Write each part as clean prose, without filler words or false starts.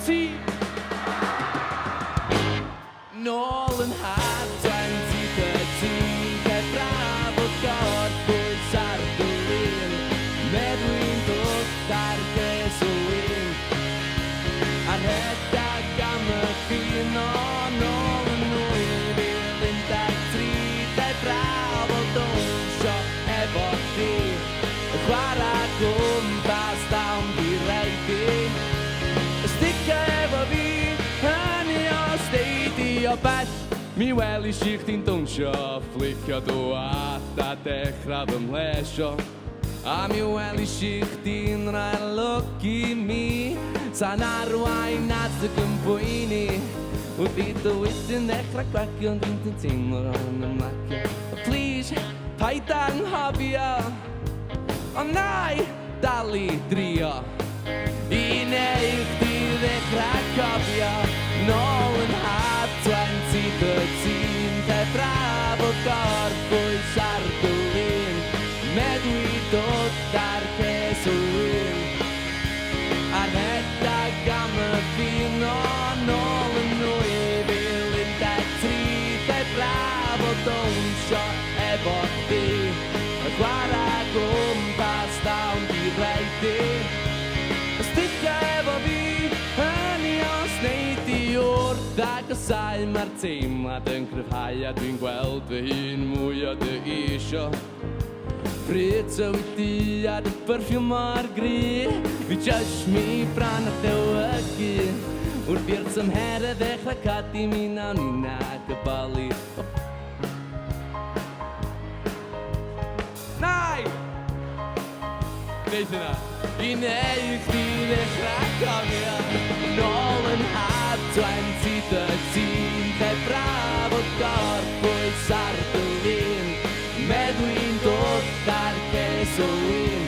20. Nolan had 2013 Kay brafod gorbwys ar dwyn Medwyn dwch ar geswyn A rhedag am y ffyn o nôl yn 2013 Kay brafod dwnsio efo chdi Chwarae gwmpas dawn di rhaid i Stica efo fi hynny o steidi o bell Mi welis I chdi'n dawnsio Flicio dwad a dechrau fy mhlesio A mi welis I chdi'n rhaid look I mi Sa'n arwain at y gympwyni Wrth I dy wedyn dechrau gwagio Ond dwi'n teimlo yn ymlacio Please, paid anghofio Ond nai dal I drio I neu chdi ddechrau cofio Nôl yn hab 2013 Lle braf o gorbwys ar dwyn Medwi dod ar ces o wyn A rhedag am y ffyn o nôl yn 2013 Lle braf o dawnsio efo chdi Chwarae gwmpas dawn di rhaid i Stica efo fi hynny os neud I wrth agosau Mae'r teimlad yn cryfhau a dwi'n gweld fy hun mwy o dy isio Pryd tywyd a dy perffiwm o'r gry Fi jyst mi bran a ddewygu Wrth i'r tymheredd ddechrau codi mi nawn ni na gybolu Nai! Neith yna I neu chdi ddechrau cofio Nôl yn hab 2013 Lle braf o gorbwys ar dwyn Medwi'n dod ar ces o wyn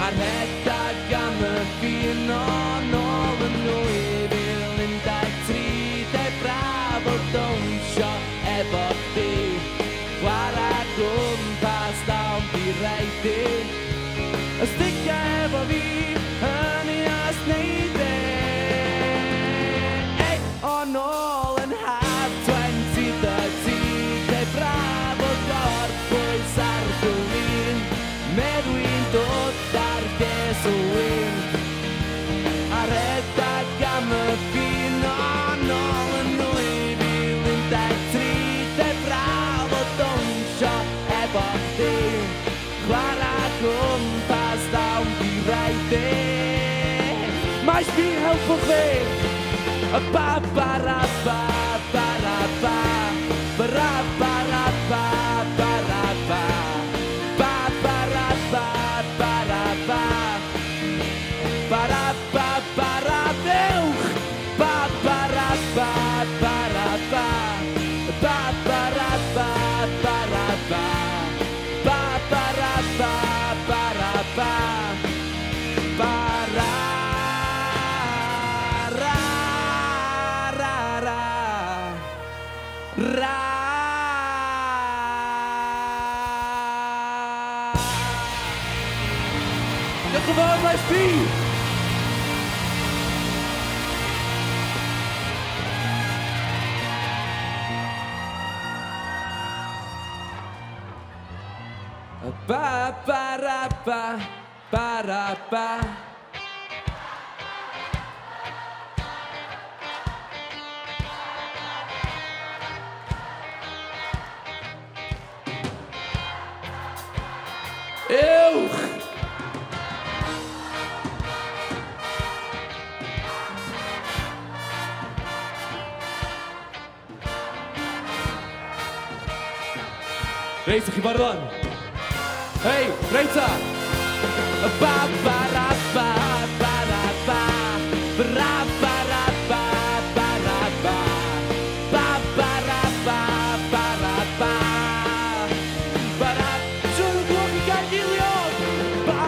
A rhedag am y ffyn o nôl yn 2013 Lle braf o dawnsio efo chdi Chwarae gwmpas dawn di rhaid i Stica efo fi hynny os neud e Ei, o nôl yn hab 2013 Lle braf o gorbwys ar dwyn Medwi'n dod ar ces o wyn A rhedag am y ffyn o nôl yn 2013 Lle braf o dawnsio efo chdi Chwarae gwmpas dawn di rhaid i Maes fi'n helpu chi Ba ba ra ba ba ra ba Ba ra ba ra ba ba ra ba Ba ba ra ba ba ra ba Ba ra ba ba ra dewch Ba ba ra ba ba ra ba Ba ba ra ba ba ra ba Ba ba ra ba ba ra ba Ba ra ra ra ra ra Diolch yn fawr, Maes B! Ba ba ra ba ba ra ba Uwch! Reit, ych chi barod wan? Hei, reit ta! Ba ba ra ba ba ra ba Ra ba ra ba ba ra ba Ba ba ra ba ba ra ba Ba ra Siwr o glwg I gael gilion Ba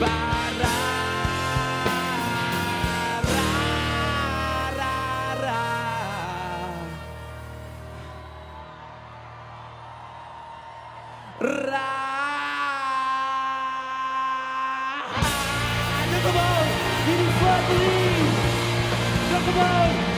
Ba ra ra ra Giacomo, vieni fuori! Giacomo!